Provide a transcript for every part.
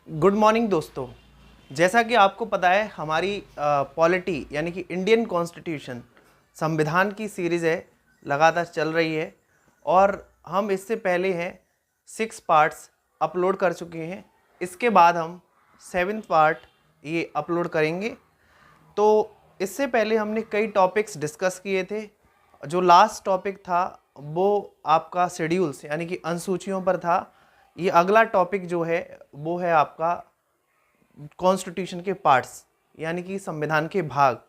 Good morning दोस्तों। जैसा कि आपको पता है हमारी पॉलिटी यानी कि इंडियन कॉन्स्टिट्यूशन संविधान की सीरीज़ है, लगातार चल रही है और हम इससे पहले हैं 6 पार्ट्स अपलोड कर चुके हैं। इसके बाद हम 7th पार्ट ये अपलोड करेंगे। तो इससे पहले हमने कई टॉपिक्स डिस्कस किए थे। जो लास्ट टॉपिक था वो आपका शेड्यूल्स यानी कि अनुसूचियों पर था। ये अगला टॉपिक जो है वो है आपका कॉन्स्टिट्यूशन के पार्ट्स यानी कि संविधान के भाग।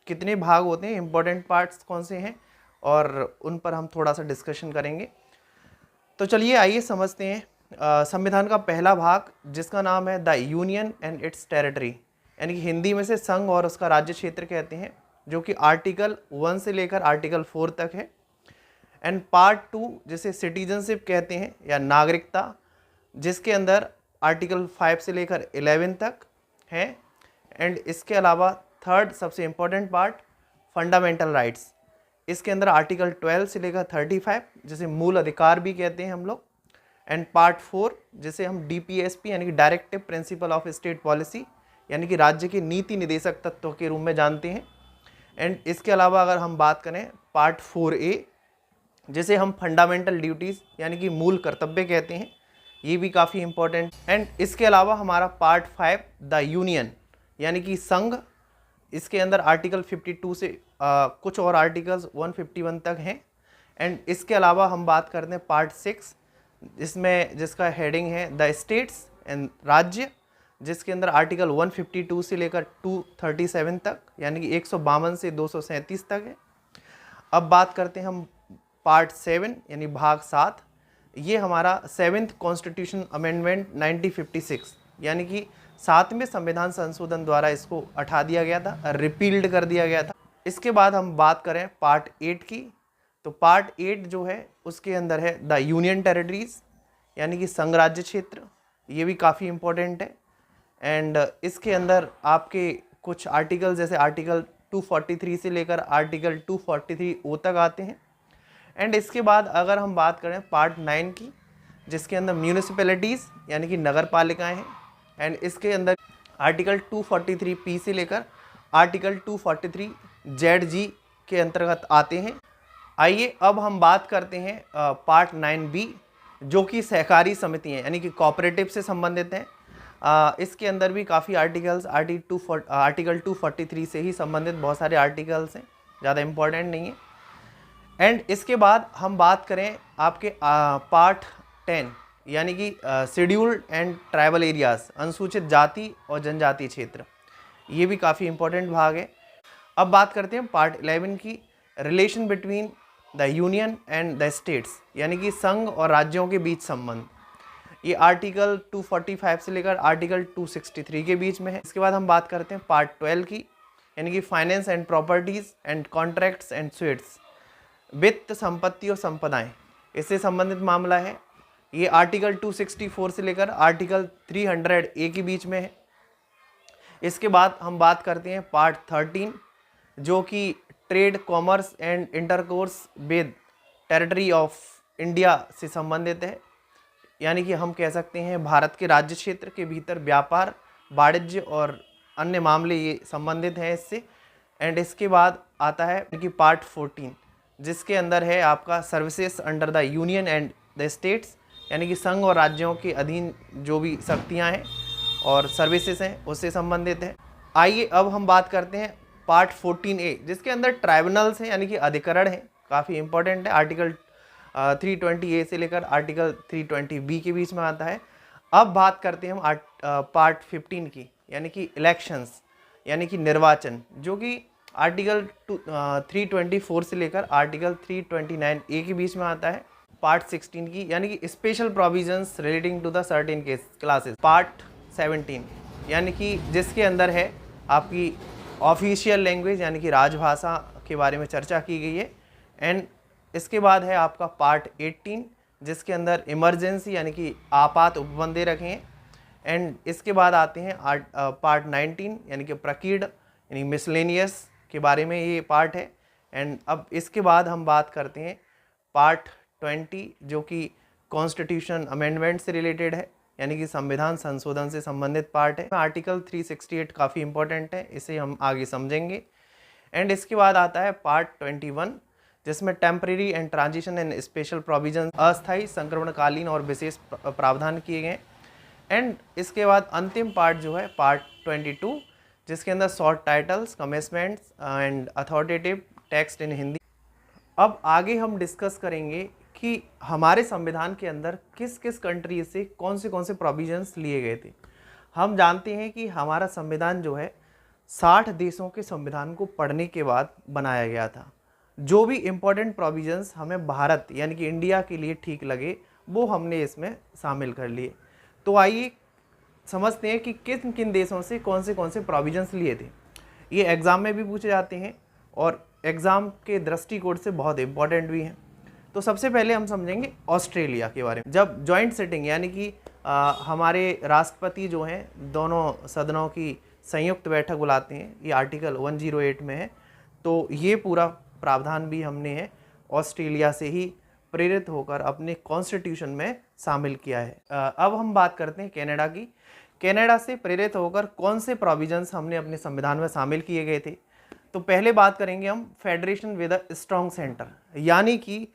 कितने भाग होते हैं, इंपॉर्टेंट पार्ट्स कौन से हैं, और उन पर हम थोड़ा सा डिस्कशन करेंगे। तो चलिए आइए समझते हैं संविधान का पहला भाग जिसका नाम है the union and it's territory, यानी कि हिंदी में से संघ और उसका राज्य क्षेत्र कहते हैं, जो कि आर्टिकल 1 से लेकर आर्टिकल 4 तक है। एंड पार्ट 2 जिसे सिटीजनशिप कहते हैं या नागरिकता, जिसके अंदर आर्टिकल 5 से लेकर 11 तक है। एंड इसके अलावा थर्ड सबसे इम्पोर्टेंट पार्ट फंडामेंटल राइट्स, इसके अंदर आर्टिकल 12 से लेकर 35 जिसे मूल अधिकार भी कहते हैं हम लोग। एंड पार्ट 4 जिसे हम DPSP यानी कि directive principle of state policy यानी कि राज्य के नीति निदेशक तत्वों के रूप में जानते हैं। एंड इसके अलावा अगर हम बात करें पार्ट 4A जिसे हम फंडामेंटल ड्यूटीज़ यानी कि मूल कर्तव्य कहते हैं, ये भी काफ़ी इंपॉर्टेंट। एंड इसके अलावा हमारा पार्ट 5 द यूनियन यानी कि संघ, इसके अंदर आर्टिकल 52 से कुछ और आर्टिकल्स 151 तक हैं। एंड इसके अलावा हम बात करते हैं पार्ट 6 जिसका हेडिंग है द स्टेट्स एंड राज्य, जिसके अंदर आर्टिकल 152 से लेकर 237 तक यानी कि 152 से 237 तक है। अब बात करते हैं हम पार्ट 7 यानी भाग 7। ये हमारा 7th कॉन्स्टिट्यूशन अमेंडमेंट 1956 यानी कि 7वें संविधान संशोधन द्वारा इसको हटा दिया गया था, रिपील्ड कर दिया गया था। इसके बाद हम बात करें पार्ट 8 की, तो पार्ट 8 जो है उसके अंदर है द यूनियन टेरिटरीज यानी कि संघ राज्य क्षेत्र, ये भी काफ़ी इम्पोर्टेंट है। एंड इसके अंदर आपके कुछ आर्टिकल जैसे आर्टिकल 243 से लेकर आर्टिकल 243O तक आते हैं। एंड इसके बाद अगर हम बात करें पार्ट 9 की, जिसके अंदर म्यूनिसिपैलिटीज़ यानी कि नगर पालिकाएँ हैं। एंड इसके अंदर आर्टिकल 243P से लेकर आर्टिकल 243ZG के अंतर्गत आते हैं। आइए अब हम बात करते हैं पार्ट 9B जो कि सहकारी समितियाँ यानी कि कोऑपरेटिव से संबंधित हैं। इसके अंदर भी काफ़ी आर्टिकल्स आर्टिकल 243 से ही संबंधित बहुत सारे आर्टिकल्स हैं, ज़्यादा इम्पोर्टेंट नहीं है। एंड इसके बाद हम बात करें आपके पार्ट 10 यानी कि शेड्यूल्ड एंड ट्राइबल एरियाज़, अनुसूचित जाति और जनजाति क्षेत्र, ये भी काफ़ी इम्पोर्टेंट भाग है। अब बात करते हैं पार्ट 11 की, relation between the union and the states यानी कि संघ और राज्यों के बीच संबंध। ये आर्टिकल 245 से लेकर आर्टिकल 263 के बीच में है। इसके बाद हम बात करते हैं पार्ट 12 की, यानी कि finance and properties and contracts and sweets, वित्त संपत्ति और संपदाएं, इससे संबंधित मामला है। ये आर्टिकल 264 से लेकर आर्टिकल 300A के बीच में है। इसके बाद हम बात करते हैं पार्ट 13 जो कि trade, commerce and intercourse with territory of India से संबंधित है, यानी कि हम कह सकते हैं भारत के राज्य क्षेत्र के भीतर व्यापार, वाणिज्य और अन्य मामले ये संबंधित हैं इससे। एंड इसके बाद आता है कि पार्ट 14 जिसके अंदर है आपका services under the union and the states, यानी कि संघ और राज्यों के अधीन जो भी शक्तियां हैं और सर्विसेज हैं उससे संबंधित है। आइए अब हम बात करते हैं पार्ट 14A जिसके अंदर ट्राइब्यूनल्स हैं यानी कि अधिकरण हैं, काफ़ी इंपॉर्टेंट है। आर्टिकल 320A से लेकर आर्टिकल 320B के बीच में आता है। अब बात करते हैं हम पार्ट 15 की, यानी कि इलेक्शंस यानी कि निर्वाचन, जो कि आर्टिकल 324 से लेकर आर्टिकल 329A के बीच में आता है। पार्ट 16 की, यानी कि special provisions relating to the certain classes. Part 17 यानी कि जिसके अंदर है आपकी ऑफिशियल लैंग्वेज यानी कि राजभाषा के बारे में चर्चा की गई है। एंड इसके बाद है आपका पार्ट 18 जिसके अंदर इमरजेंसी यानी कि आपात उपबंध दे रखे हैं। एंड इसके बाद आते हैं पार्ट 19 यानी कि प्रकीर्ड यानी मिसलेनियस के बारे में ये पार्ट है। एंड अब इसके बाद हम बात करते हैं पार्ट 20 जो कि कॉन्स्टिट्यूशन अमेंडमेंट से रिलेटेड है। यानी कि संविधान संशोधन से संबंधित पार्ट है। आर्टिकल 368 काफ़ी इंपॉर्टेंट है, इसे हम आगे समझेंगे। एंड इसके बाद आता है पार्ट 21, जिसमें temporary and transition and special provision, अस्थायी, संक्रमणकालीन और विशेष प्रावधान किए गए। एंड इसके बाद अंतिम पार्ट जो है पार्ट 22, जिसके अंदर short titles, commencements and authoritative text in Hindi. अब आगे हम डिस्कस करेंगे कि हमारे संविधान के अंदर किस किस कंट्री से कौन से प्रोविजंस लिए गए थे। हम जानते हैं कि हमारा संविधान जो है 60 देशों के संविधान को पढ़ने के बाद बनाया गया था। जो भी इम्पोर्टेंट प्रोविजंस हमें भारत यानी कि इंडिया के लिए ठीक लगे वो हमने इसमें शामिल कर लिए। तो आइए समझते हैं कि किन किन देशों से कौन से प्रोविजंस लिए थे। ये एग्ज़ाम में भी पूछे जाते हैं और एग्ज़ाम के दृष्टिकोण से बहुत इंपॉर्टेंट भी हैं। तो सबसे पहले हम समझेंगे ऑस्ट्रेलिया के बारे में। जब जॉइंट सिटिंग यानी कि हमारे राष्ट्रपति जो हैं दोनों सदनों की संयुक्त बैठक बुलाते हैं, ये आर्टिकल 108 में है। तो ये पूरा प्रावधान भी हमने है ऑस्ट्रेलिया से ही प्रेरित होकर अपने कॉन्स्टिट्यूशन में शामिल किया है। अब हम बात करते हैं कनाडा की। कनाडा से प्रेरित होकर कौन से प्रोविजंस हमने अपने संविधान में शामिल किए गए थे। तो पहले बात करेंगे हम federation with a strong centre, यानी कि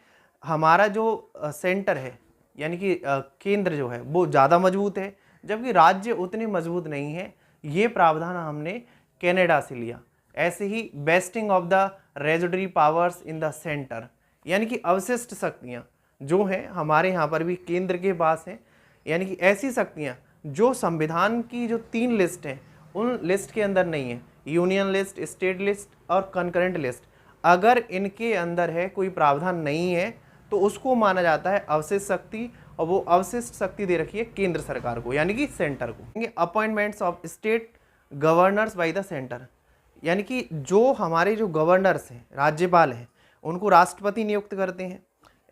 हमारा जो सेंटर है यानी कि केंद्र जो है वो ज़्यादा मजबूत है, जबकि राज्य उतने मजबूत नहीं है। ये प्रावधान हमने कनाडा से लिया। ऐसे ही vesting of the residuary powers in the centre, यानी कि अवशिष्ट शक्तियाँ जो हैं हमारे यहाँ पर भी केंद्र के पास हैं, यानी कि ऐसी शक्तियाँ जो संविधान की जो 3 लिस्ट हैं उन लिस्ट के अंदर नहीं है, यूनियन लिस्ट, स्टेट लिस्ट और कंकरेंट लिस्ट। अगर इनके अंदर है कोई प्रावधान नहीं है तो उसको माना जाता है अवशिष्ट शक्ति, और वो अवशिष्ट शक्ति दे रखी है केंद्र सरकार को यानी कि सेंटर को। Appointments of state governors by the centre, यानी कि जो हमारे जो गवर्नर्स हैं, राज्यपाल हैं, उनको राष्ट्रपति नियुक्त करते हैं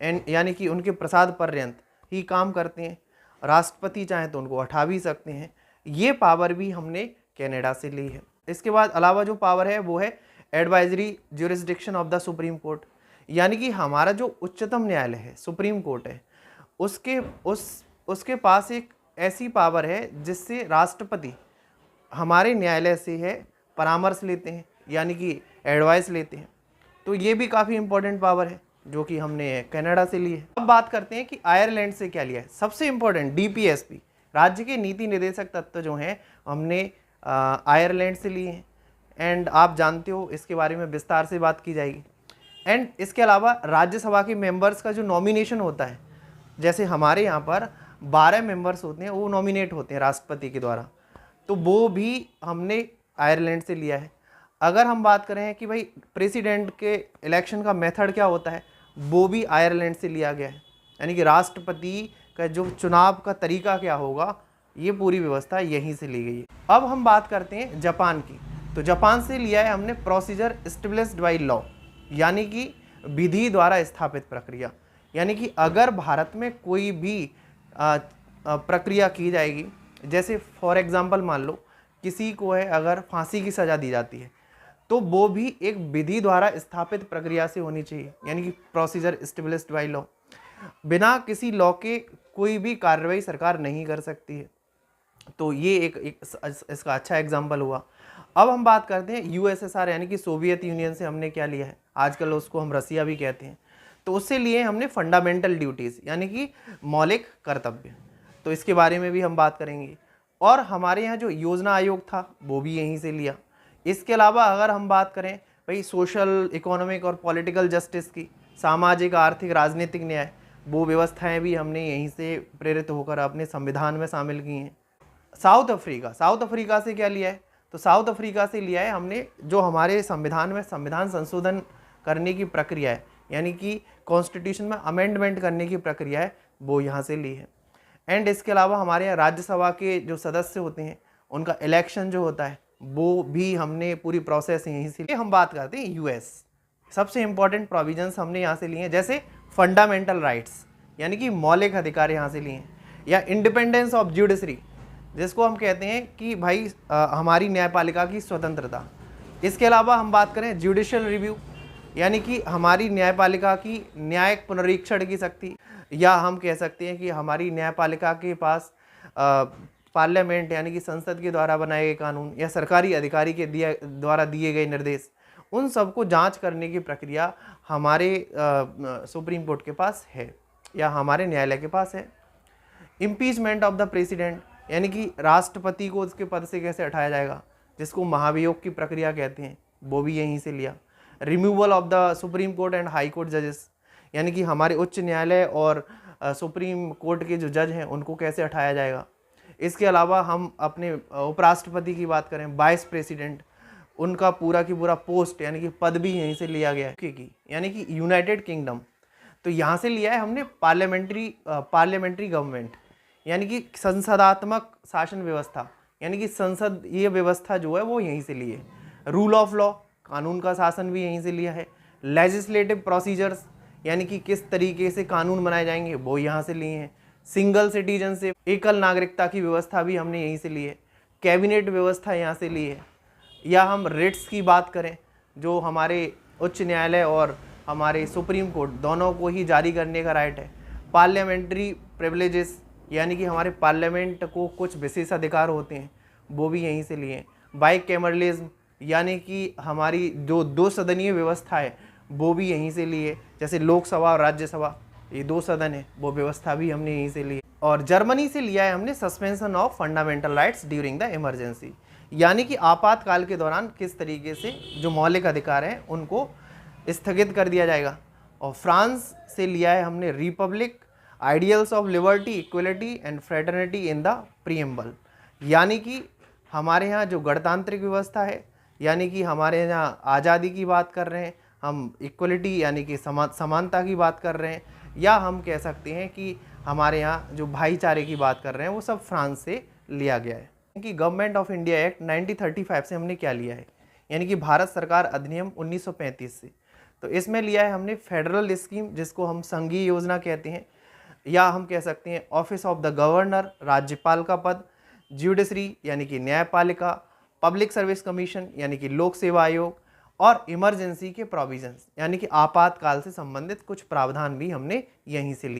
एंड यानी कि उनके प्रसाद पर्यंत ही काम करते हैं। राष्ट्रपति चाहे तो उनको हटा भी सकते हैं। ये पावर भी हमने कनाडा से ली है। इसके बाद अलावा जो पावर है वो है advisory jurisdiction of the supreme court, यानी कि हमारा जो उच्चतम न्यायालय है, सुप्रीम कोर्ट है, उसके पास एक ऐसी पावर है जिससे राष्ट्रपति हमारे न्यायालय से है परामर्श लेते हैं, यानी कि एडवाइस लेते हैं। तो ये भी काफ़ी इंपॉर्टेंट पावर है जो कि हमने कनाडा से ली है। अब बात करते हैं कि आयरलैंड से क्या लिया है। सबसे इंपॉर्टेंट डीपीएसपी, राज्य के नीति निर्देशक तत्व जो हैं हमने आयरलैंड से लिए हैं। एंड आप जानते हो इसके बारे में विस्तार से बात की जाएगी। एंड इसके अलावा राज्यसभा के मेंबर्स का जो नॉमिनेशन होता है, जैसे हमारे यहाँ पर 12 मेंबर्स होते हैं, वो नॉमिनेट होते हैं राष्ट्रपति के द्वारा, तो वो भी हमने आयरलैंड से लिया है। अगर हम बात करें कि भाई प्रेसिडेंट के इलेक्शन का मेथड क्या होता है, वो भी आयरलैंड से लिया गया है, यानी कि राष्ट्रपति का जो चुनाव का तरीका क्या होगा, ये पूरी व्यवस्था यहीं से ली गई है। अब हम बात करते हैं जापान की। तो जापान से लिया है हमने प्रोसीजर एस्टेब्लिश्ड बाय लॉ, यानी कि विधि द्वारा स्थापित प्रक्रिया। यानी कि अगर भारत में कोई भी प्रक्रिया की जाएगी, जैसे फॉर एग्जांपल मान लो किसी को है अगर फांसी की सज़ा दी जाती है, तो वो भी एक विधि द्वारा स्थापित प्रक्रिया से होनी चाहिए, यानी कि प्रोसीजर एस्टेब्लिश्ड बाय लॉ। बिना किसी लॉ के कोई भी कार्रवाई सरकार नहीं कर सकती है। तो ये एक इसका अच्छा एग्जाम्पल हुआ। अब हम बात करते हैं यूएसएसआर यानी कि सोवियत यूनियन से हमने क्या लिया है, आजकल उसको हम रसिया भी कहते हैं। तो उससे लिए हमने फंडामेंटल ड्यूटीज़ यानी कि मौलिक कर्तव्य, तो इसके बारे में भी हम बात करेंगे। और हमारे यहाँ जो योजना आयोग था वो भी यहीं से लिया। इसके अलावा अगर हम बात करें भाई सोशल, इकोनॉमिक और पॉलिटिकल जस्टिस की, सामाजिक, आर्थिक, राजनीतिक न्याय, वो व्यवस्थाएं भी हमने यहीं से प्रेरित होकर अपने संविधान में शामिल की हैं। साउथ अफ्रीका से क्या लिया है, तो साउथ अफ्रीका से लिया है हमने जो हमारे संविधान में संविधान संशोधन करने की प्रक्रिया है, यानी कि कॉन्स्टिट्यूशन में अमेंडमेंट करने की प्रक्रिया है, वो यहाँ से ली है। एंड इसके अलावा हमारे यहाँ राज्यसभा के जो सदस्य होते हैं उनका इलेक्शन जो होता है वो भी हमने पूरी प्रोसेस यहीं से। हम बात करते हैं यूएस, सबसे इंपॉर्टेंट प्रोविजंस हमने यहाँ से लिए हैं, जैसे फंडामेंटल राइट्स यानी कि मौलिक अधिकार यहाँ से लिए हैं, या इंडिपेंडेंस ऑफ जुडिशरी जिसको हम कहते हैं कि भाई हमारी न्यायपालिका की स्वतंत्रता। इसके अलावा हम बात करें जुडिशियल रिव्यू, यानी कि हमारी न्यायपालिका की न्यायिक पुनरीक्षण की शक्ति, या हम कह सकते हैं कि हमारी न्यायपालिका के पास पार्लियामेंट यानी कि संसद के द्वारा बनाए गए कानून या सरकारी अधिकारी के द्वारा दिए गए निर्देश, उन सबको जांच करने की प्रक्रिया हमारे सुप्रीम कोर्ट के पास है या हमारे न्यायालय के पास है। इम्पीचमेंट ऑफ द प्रेसिडेंट यानी कि राष्ट्रपति को उसके पद से कैसे हटाया जाएगा, जिसको महाभियोग की प्रक्रिया कहते हैं, वो भी यहीं से लिया। Removal of the supreme court and high court जजेस यानी कि हमारे उच्च न्यायालय और सुप्रीम कोर्ट के जो जज हैं उनको कैसे हटाया जाएगा। इसके अलावा हम अपने उपराष्ट्रपति की बात करें, वाइस प्रेसिडेंट, उनका पूरा की पूरा पोस्ट यानी कि पद भी यहीं से लिया गया है यानी कि यूनाइटेड किंगडम। तो यहाँ से लिया है हमने पार्लियामेंट्री गवर्नमेंट यानी कि संसदात्मक शासन व्यवस्था, यानी कि संसद ये व्यवस्था जो है वो यहीं से ली है। रूल ऑफ लॉ, कानून का शासन भी यहीं से लिया है। लेजिस्लेटिव प्रोसीजर्स यानी कि किस तरीके से कानून बनाए जाएंगे वो यहाँ से लिए हैं। सिंगल सिटीजनशिप, एकल नागरिकता की व्यवस्था भी हमने यहीं से ली है। कैबिनेट व्यवस्था यहाँ से ली है। या हम रिट्स की बात करें, जो हमारे उच्च न्यायालय और हमारे सुप्रीम कोर्ट दोनों को ही जारी करने का राइट है। पार्लियामेंट्री प्रिविलेजेस यानी कि हमारे पार्लियामेंट को कुछ विशेष अधिकार होते हैं, वो भी यहीं से लिए। बाइकैमरलिज्म यानी कि हमारी जो दो सदनीय व्यवस्था है वो भी यहीं से लिए, जैसे लोकसभा और राज्यसभा, ये दो सदन है, वो व्यवस्था भी हमने यहीं से ली। और जर्मनी से लिया है हमने suspension of fundamental rights during the emergency, यानी कि आपातकाल के दौरान किस तरीके से जो मौलिक अधिकार हैं उनको स्थगित कर दिया जाएगा। और फ्रांस से लिया है हमने Republic, ideals of liberty, equality and fraternity in the preamble, यानी कि हमारे यहाँ जो गणतांत्रिक व्यवस्था है, यानी कि हमारे यहाँ आज़ादी की बात कर रहे हैं हम, इक्वलिटी यानी कि समानता की बात कर रहे हैं, या हम कह सकते हैं कि हमारे यहाँ जो भाईचारे की बात कर रहे हैं वो सब फ्रांस से लिया गया है। कि गवर्नमेंट ऑफ इंडिया एक्ट 1935 से हमने क्या लिया है, यानी कि भारत सरकार अधिनियम 1935 से। तो इसमें लिया है हमने फेडरल स्कीम, जिसको हम संघीय योजना कहते हैं, या हम कह सकते हैं ऑफिस ऑफ द गवर्नर, राज्यपाल का पद, ज्यूडिशरी यानी कि न्यायपालिका, पब्लिक सर्विस कमीशन यानी कि लोक सेवा आयोग, और इमरजेंसी के प्रोविजंस यानी कि आपातकाल से संबंधित कुछ प्रावधान भी हमने यहीं से लिए।